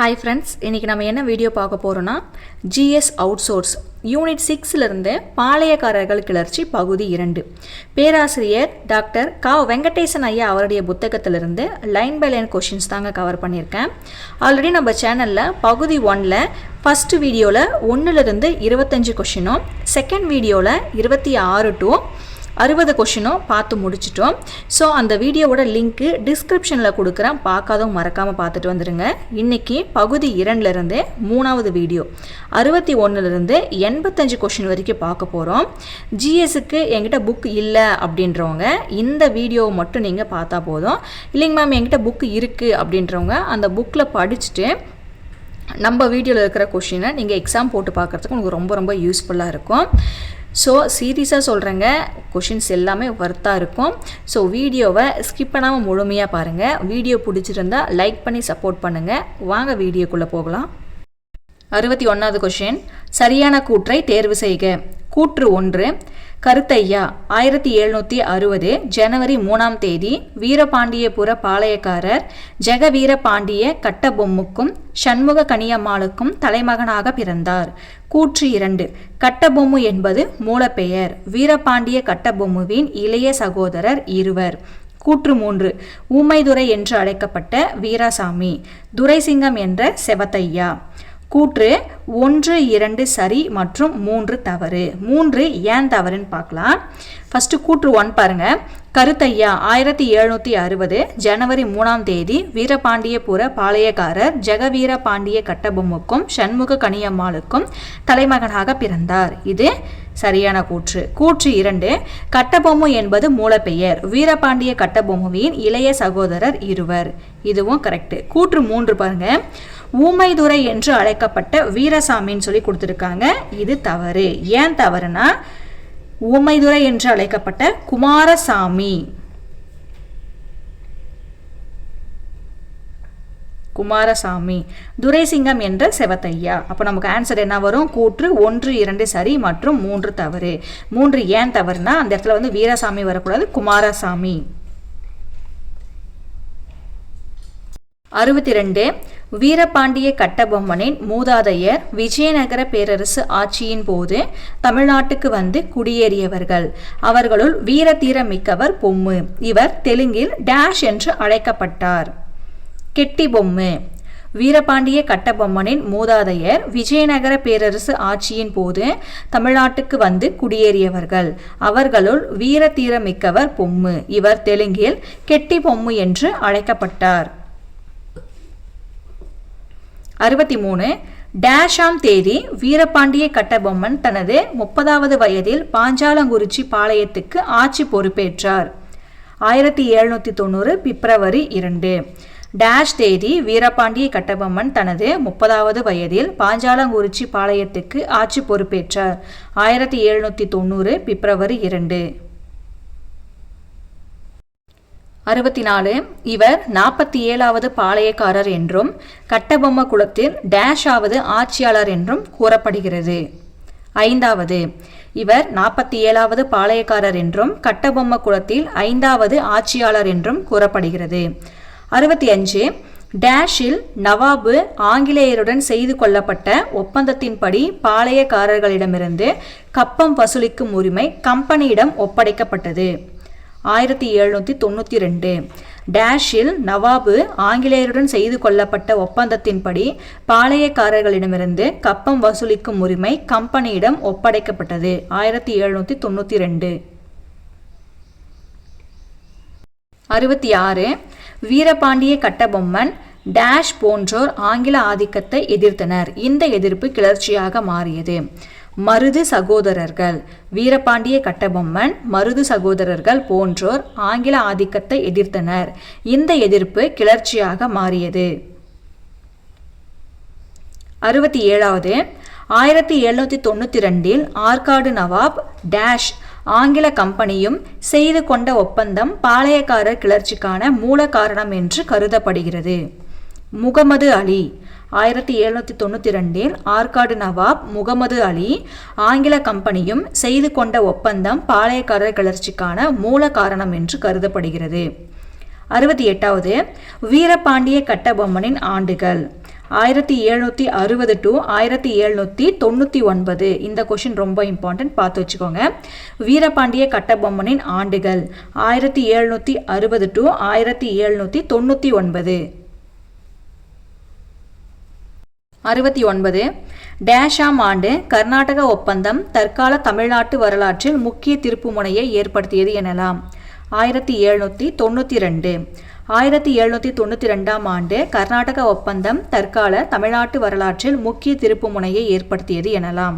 Hi friends, இன்னைக்கு நம்ம என்ன வீடியோ பார்க்க போறோம்னா GS அவுட்சோர்ஸ் யூனிட் 6ல இருந்து பாளையக்காரர்கள் கிளர்ச்சி பகுதி 2 பேராசிரியர் டாக்டர் க வெங்கடேசன் ஐயா அவருடைய புத்தகத்திலிருந்து லைன் பை லைன் क्वेश्चंस தாங்க கவர் பண்ணியிருக்கேன். ஆல்ரெடி நம்ம சேனல்ல பகுதி 1ல ஃபர்ஸ்ட் வீடியோல 1ல இருந்து 25 क्वेश्चनும் செகண்ட் வீடியோல 26 to 60 கொஷினும் பார்த்து முடிச்சிட்டோம். ஸோ அந்த வீடியோவோட லிங்க்கு டிஸ்கிரிப்ஷனில் கொடுக்குறேன், பார்க்காதவங்க மறக்காமல் பார்த்துட்டு வந்துடுங்க. இன்றைக்கி பகுதி 2லேருந்து 3வது வீடியோ 61லேருந்து 85 கொஷின் வரைக்கும் பார்க்க போகிறோம். ஜிஎஸ்க்கு என்கிட்ட புக் இல்லை அப்படின்றவங்க இந்த வீடியோவை மட்டும் நீங்கள் பார்த்தா போதும். இல்லைங்க மேம் என்கிட்ட புக் இருக்குது அப்படின்றவங்க அந்த புக்கில் படிச்சுட்டு நம்ம வீடியோவில் இருக்கிற கொஷினை நீங்கள் எக்ஸாம் போட்டு பார்க்குறதுக்கு உங்களுக்கு ரொம்ப ரொம்ப யூஸ்ஃபுல்லாக இருக்கும். ஸோ சீரியஸாக சொல்கிறேங்க, கொஷின்ஸ் எல்லாமே வர்த்தாக இருக்கும். ஸோ வீடியோவை ஸ்கிப் பண்ணாமல் முழுமையாக பாருங்கள். வீடியோ பிடிச்சிருந்தா லைக் பண்ணி சப்போர்ட் பண்ணுங்கள். வாங்க வீடியோக்குள்ளே போகலாம். 61வது கொஷின், சரியான கூற்றை தேர்வு செய்க. கூற்று 1, கருத்தையா 1760 ஜனவரி 3ஆம் தேதி வீரபாண்டியபுர பாளையக்காரர் ஜெகவீரபாண்டிய கட்டபொம்முக்கும் சண்முக கனியம்மாளுக்கும் தலைமகனாக பிறந்தார். கூற்று 2, கட்டபொம்மு என்பது மூலப்பெயர். வீரபாண்டிய கட்டபொம்முவின் இளைய சகோதரர் இருவர். கூற்று 3, ஊமைதுரை என்று அழைக்கப்பட்ட வீராசாமி துரைசிங்கம் என்ற செவத்தையா. கூற்று 1, 2 சரி மற்றும் 3 தவறு. 3 ஏன் தவறுன்னு பார்க்கலாம். ஃபர்ஸ்ட் கூற்று 1 பாருங்க. கருத்தையா 1760 ஜனவரி 3ஆம் தேதி வீரபாண்டியபுர பாளையக்காரர் ஜெகவீரபாண்டிய கட்டபொம்முக்கும் சண்முக கனியம்மாளுக்கும் தலைமகனாக பிறந்தார். இது சரியான கூற்று. கூற்று 2, கட்டபொம்மு என்பது மூலப்பெயர். வீரபாண்டிய கட்டபொம்முவின் இளைய சகோதரர் இருவர். இதுவும் கரெக்ட். கூற்று 3 பாருங்க. ஊமைதுரை என்று அழைக்கப்பட்ட வீரசாமின்னு சொல்லி கொடுத்துருக்காங்க. இது தவறு. ஏன் தவறுனா ஊமைதுரை என்று அழைக்கப்பட்ட குமாரசாமி துரைசிங்கம் என்ற செவத்தையா. அப்போ நமக்கு ஆன்சர் என்ன வரும்? கூற்று 1, 2 சரி மற்றும் 3 தவறு. 3 ஏன் தவறுனா அந்த இடத்துல வந்து வீரசாமி வரக்கூடாது, குமாரசாமி. 62, வீரபாண்டிய கட்டபொம்மனின் மூதாதையர் விஜயநகர பேரரசு ஆட்சியின் போது தமிழ்நாட்டுக்கு வந்து குடியேறியவர்கள். அவர்களுள் வீரதீர மிக்கவர் பொம்மு. இவர் தெலுங்கில் டேஷ் என்று அழைக்கப்பட்டார். கெட்டி பொம்மு. வீரபாண்டிய கட்டபொம்மனின் மூதாதையர் விஜயநகர பேரரசு ஆட்சியின் போது தமிழ்நாட்டுக்கு வந்து குடியேறியவர்கள். அவர்களுள் வீரதீர மிக்கவர் பொம்மு. இவர் தெலுங்கில் கெட்டி பொம்மு என்று அழைக்கப்பட்டார். 63, டேஷாம் தேதி வீரபாண்டிய கட்டபொம்மன் தனது 30வது வயதில் பாஞ்சாலங்குறிச்சி பாளையத்துக்கு ஆட்சி பொறுப்பேற்றார். 1790 பிப்ரவரி 2. டேஷ் தேதி வீரபாண்டிய கட்டபொம்மன் தனது 30வது வயதில் பாஞ்சாலங்குறிச்சி பாளையத்துக்கு ஆட்சி பொறுப்பேற்றார். 1790 பிப்ரவரி 2. 64, இவர் 47வது பாளையக்காரர் என்றும் கட்டபொம்ம குலத்தில் டேஷாவது ஆட்சியாளர் என்றும் கூறப்படுகிறது. 5வது, இவர் 47வது பாளையக்காரர் என்றும் கட்டபொம்ம குலத்தில் 5வது ஆட்சியாளர் என்றும் கூறப்படுகிறது. 65, டேஷில் நவாபு ஆங்கிலேயருடன் செய்து கொள்ளப்பட்ட ஒப்பந்தத்தின்படி பாளையக்காரர்களிடமிருந்து கப்பம் வசூலிக்கும் உரிமை கம்பெனியிடம் ஒப்படைக்கப்பட்டது. 1792, டேஷில் நவாபு ஆங்கிலேயருடன் செய்து கொள்ளப்பட்ட ஒப்பந்தத்தின்படி பாளையக்காரர்களிடமிருந்து கப்பம் வசூலிக்கும் உரிமை கம்பெனியிடம் ஒப்படைக்கப்பட்டது. 1792. 66, வீரபாண்டிய கட்டபொம்மன் டேஷ் போன்றோர் ஆங்கில ஆதிக்கத்தை எதிர்த்தனர். இந்த எதிர்ப்பு கிளர்ச்சியாக மாறியது. மருது சகோதரர்கள். வீரபாண்டிய கட்டபொம்மன் மருது சகோதரர்கள் போன்றோர் ஆங்கில ஆதிக்கத்தை எதிர்த்தனர். இந்த எதிர்ப்பு கிளர்ச்சியாக மாறியது. 67, 1792 ஆற்காடு நவாப் டேஷ் ஆங்கில கம்பெனியும் செய்து கொண்ட ஒப்பந்தம் பாளையக்காரர் கிளர்ச்சிக்கான மூல காரணம் என்று கருதப்படுகிறது. முகமது அலி. 1792 ஆற்காடு நவாப் முகமது அலி ஆங்கில கம்பெனியும் செய்து கொண்ட ஒப்பந்தம் பாளையக்காரர் கிளர்ச்சிக்கான மூல காரணம் என்று கருதப்படுகிறது. 68வது வீரபாண்டிய கட்டபொம்மனின் ஆண்டுகள் 1760 to 1799. இந்த கொஷின் ரொம்ப இம்பார்ட்டன்ட், பார்த்து வச்சுக்கோங்க. வீரபாண்டிய கட்டபொம்மனின் ஆண்டுகள் 1760 to 1799. 69. டேஷாம் ஆண்டு கர்நாடக ஒப்பந்தம் தற்கால தமிழ்நாட்டு வரலாற்றில் முக்கிய திருப்புமுனையை ஏற்படுத்தியது எனலாம். 1792. 1792ஆம் ஆண்டு கர்நாடக ஒப்பந்தம் தற்கால தமிழ்நாட்டு வரலாற்றில் முக்கிய திருப்புமுனையை ஏற்படுத்தியது எனலாம்.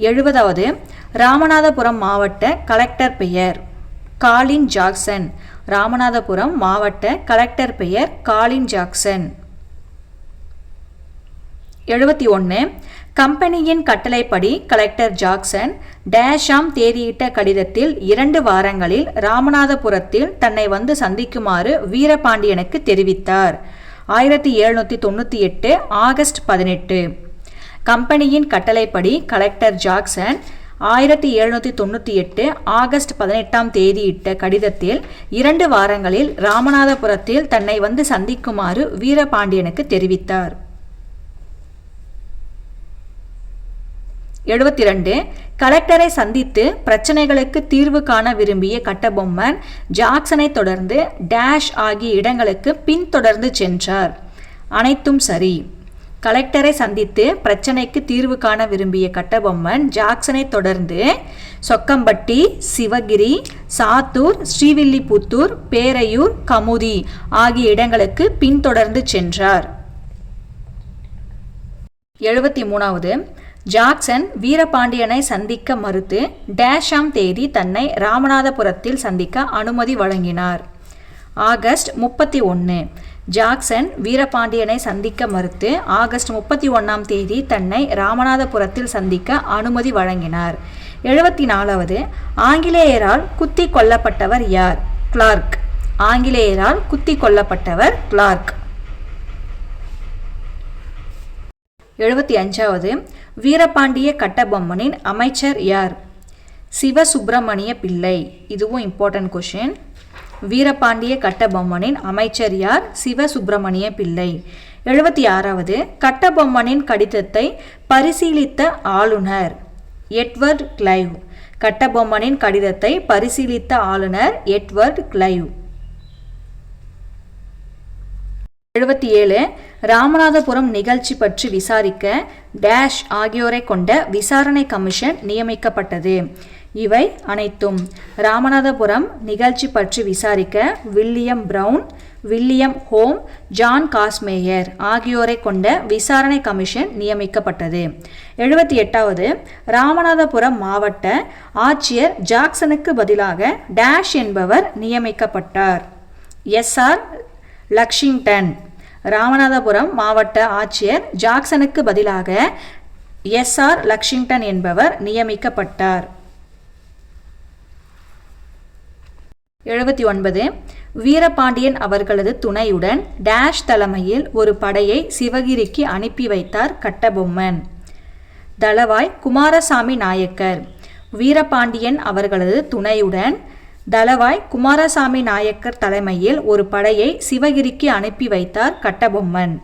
70வது ராமநாதபுரம் மாவட்ட கலெக்டர் பெயர் காலின் ஜாக்சன். ராமநாதபுரம் மாவட்ட கலெக்டர் பெயர் காலின் ஜாக்சன். 71. கம்பெனியின் கட்டளைப்படி கலெக்டர் ஜாக்சன் டேஷாம் தேதியிட்ட கடிதத்தில் 2 வாரங்களில் ராமநாதபுரத்தில் தன்னை வந்து சந்திக்குமாறு வீரபாண்டியனுக்கு தெரிவித்தார். 1798 ஆகஸ்ட் 18. கம்பெனியின் கட்டளைப்படி கலெக்டர் ஜாக்சன் 1798 ஆகஸ்ட் 18ஆம் தேதியிட்ட கடிதத்தில் 2 வாரங்களில் ராமநாதபுரத்தில் தன்னை வந்து சந்திக்குமாறு வீரபாண்டியனுக்கு தெரிவித்தார். 72. கலெக்டரை சந்தித்து பிரச்சனைகளுக்கு தீர்வு காண விரும்பிய கட்டபொம்மன் ஜாக்சனை தொடர்ந்து டேஷ் ஆகிய இடங்களுக்கு பின்தொடர்ந்து சென்றார். அனைத்தும் சரி. கலெக்டரை சந்தித்து பிரச்சனைக்கு தீர்வு காண விரும்பிய கட்டபொம்மன் ஜாக்சனை தொடர்ந்து சொக்கம்பட்டி, சிவகிரி, சாத்தூர், ஸ்ரீவில்லிபுத்தூர், பேரையூர், கமுதி ஆகிய இடங்களுக்கு பின்தொடர்ந்து சென்றார். 73வது ஜாக்சன் வீரபாண்டியனை சந்திக்க மறுத்து டேஷாம் தேதி தன்னை ராமநாதபுரத்தில் சந்திக்க அனுமதி வழங்கினார். ஆகஸ்ட் 31. ஜாக்சன் வீரபாண்டியனை சந்திக்க மறுத்து ஆகஸ்ட் 31ஆம் தேதி தன்னை ராமநாதபுரத்தில் சந்திக்க அனுமதி வழங்கினார். 74வது ஆங்கிலேயரால் குத்தி கொல்லப்பட்டவர் யார்? கிளார்க். ஆங்கிலேயரால் குத்தி கொல்லப்பட்டவர் கிளார்க். 75வது வீரபாண்டிய கட்டபொம்மனின் அமைச்சர் யார்? சிவசுப்பிரமணிய பிள்ளை. இதுவும் இம்பார்ட்டன்ட் கொஷின். வீரபாண்டிய கட்டபொம்மனின் அமைச்சர் யார்? சிவசுப்பிரமணிய பிள்ளை. 76வது கட்டபொம்மனின் கடிதத்தை பரிசீலித்த ஆளுநர் எட்வர்ட் கிளைவ். கட்டபொம்மனின் கடிதத்தை பரிசீலித்த ஆளுநர் எட்வர்ட் கிளைவ். 77 ராமநாதபுரம் நிகழ்ச்சி பற்றி விசாரிக்க டேஷ் ஆகியோரை கொண்ட விசாரணை கமிஷன் நியமிக்கப்பட்டது. இவை அனைத்தும் ராமநாதபுரம் நிகழ்ச்சி பற்றி விசாரிக்க William Brown, William Home, John Casmeyer ஆகியோரை கொண்ட விசாரணை கமிஷன் நியமிக்கப்பட்டது. 78வது ராமநாதபுரம் மாவட்ட ஆட்சியர் ஜாக்சனுக்கு பதிலாக டேஷ் என்பவர் நியமிக்கப்பட்டார். எஸ்ஆர் லக்ஷிங்டன். ராமநாதபுரம் மாவட்ட ஆட்சியர் ஜாக்சனுக்கு பதிலாக எஸ்ஆர் லக்ஷிங்டன் என்பவர் நியமிக்கப்பட்டார். 79 வீரபாண்டியன் அவர்களது துணையுடன் டேஷ் தலைமையில் ஒரு படையை சிவகிரிக்கு அனுப்பி வைத்தார் கட்டபொம்மன். தளவாய் குமாரசாமி நாயக்கர். வீரபாண்டியன் அவர்களது துணையுடன் தளவாய் குமாரசாமி நாயக்கர் தலைமையில் ஒரு படையை சிவகிரிக்கு அனுப்பி வைத்தார் கட்டபொம்மன்.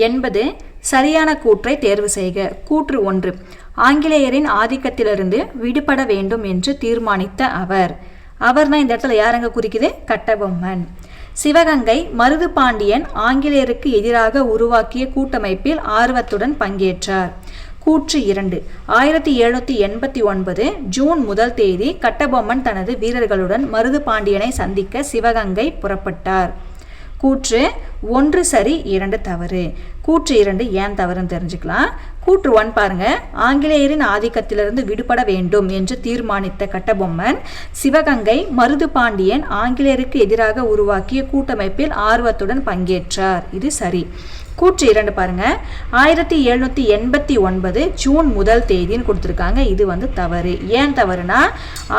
80 சரியான கூற்றை தேர்வு செய்க. கூற்று 1 ஆங்கிலேயரின் ஆதிக்கத்திலிருந்து விடுபட வேண்டும் என்று தீர்மானித்த அவர். தான் இந்த இடத்துல யாரங்க குறிக்குது? கட்டபொம்மன். சிவகங்கை மருதுபாண்டியன் ஆங்கிலேயருக்கு எதிராக உருவாக்கிய கூட்டமைப்பில் ஆர்வத்துடன் பங்கேற்றார். கூற்று 2 1789 ஜூன் 1 தேதி கட்டபொம்மன் தனது வீரர்களுடன் மருதுபாண்டியனை சந்திக்க சிவகங்கை புறப்பட்டார். கூற்று 1 சரி, 2 தவறு. கூற்று 2 ஏன் தவறுன்னு தெரிஞ்சுக்கலாம். கூற்று 1 பாருங்க, ஆங்கிலேயரின் ஆதிக்கத்திலிருந்து விடுபட வேண்டும் என்று தீர்மானித்த கட்டபொம்மன் சிவகங்கை மருதுபாண்டியன் ஆங்கிலேயருக்கு எதிராக உருவாக்கிய கூட்டமைப்பில் ஆர்வத்துடன் பங்கேற்றார். இது சரி. கூற்று 2 பாருங்க, 1789 ஜூன் 1 தேதின்னு கொடுத்துருக்காங்க. இது தவறு. ஏன் தவறுனா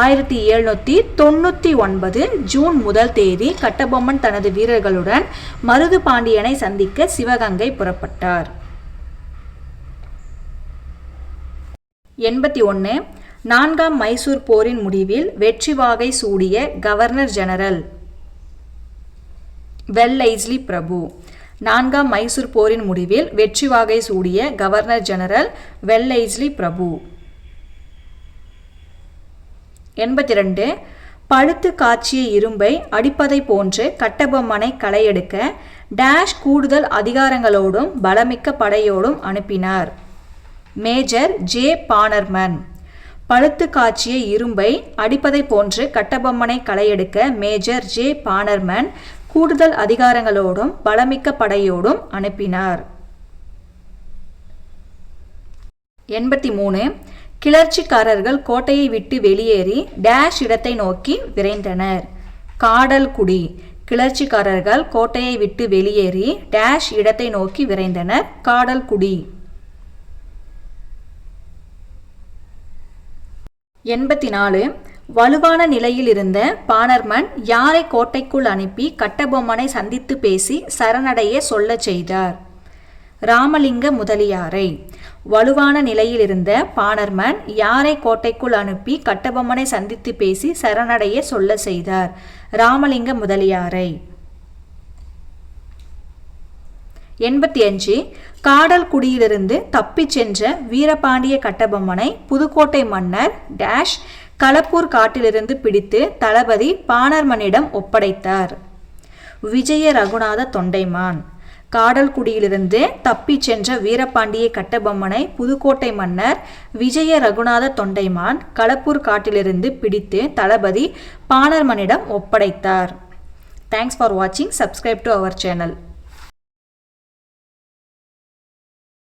1799 ஜூன் 1 தேதி கட்டபொம்மன் தனது வீரர்களுடன் மருதுபாண்டியனை சந்திக்க சிவகங்கை புறப்பட்டார். 81 4ஆம் மைசூர் போரின் முடிவில் வெற்றி வாகை சூடிய கவர்னர் ஜெனரல் வெல்லைஸ்லி பிரபு. 4ஆம் மைசூர் போரின் முடிவில் வெற்றி வாகை சூடிய கவர்னர் ஜெனரல் வெல்லைஸ்லி பிரபு. 82. பழுத்து காய்ச்சிய இரும்பை அடிப்பதை போன்று கட்டபொம்மனை களையெடுக்க டேஷ் கூடுதல் அதிகாரங்களோடும் பலமிக்க படையோடும் அனுப்பினார். Major J Bannerman. பழுத்து காய்ச்சிய இரும்பை அடிப்பதை போன்று கட்டபொம்மனை களையெடுக்க மேஜர் ஜே பானர்மன் கூடுதல் அதிகாரங்களோடும் பலமிக்க படையோடும் அனுப்பினார். 83. கிளர்ச்சிக்காரர்கள் கோட்டையை விட்டு வெளியேறி டேஷ் இடத்தை நோக்கி விரைந்தனர். காடல்குடி. கிளர்ச்சிக்காரர்கள் கோட்டையை விட்டு வெளியேறி டேஷ் இடத்தை நோக்கி விரைந்தனர். காடல்குடி. 84. வலுவான நிலையில் இருந்த பானர்மன் யாரை கோட்டைக்குள் அனுப்பி கட்டபொம்மனை சந்தித்து பேசி சரணடைய சொல்லச் செய்தார்? ராமலிங்க முதலியாரை. வலுவான நிலையில் இருந்த பானர்மன் யாரை கோட்டைக்குள் அனுப்பி கட்டபொம்மனை சந்தித்து பேசி சரணடைய சொல்ல செய்தார்? ராமலிங்க முதலியாரை. 85. காடல்குடியிலிருந்து தப்பிச் சென்ற வீரபாண்டிய கட்டபொம்மனை புதுக்கோட்டை மன்னர் டேஷ் களப்பூர் காட்டிலிருந்து பிடித்து தளபதி பானர்மனிடம் ஒப்படைத்தார். விஜய ரகுநாத தொண்டைமான். காடல்குடியிலிருந்து தப்பிச் சென்ற வீரபாண்டிய கட்டபொம்மனை புதுக்கோட்டை மன்னர் விஜய ரகுநாத தொண்டைமான் களப்பூர் காட்டிலிருந்து பிடித்து தளபதி பானர்மனிடம் ஒப்படைத்தார். தேங்க்ஸ் ஃபார் வாட்சிங். Subscribe to our channel.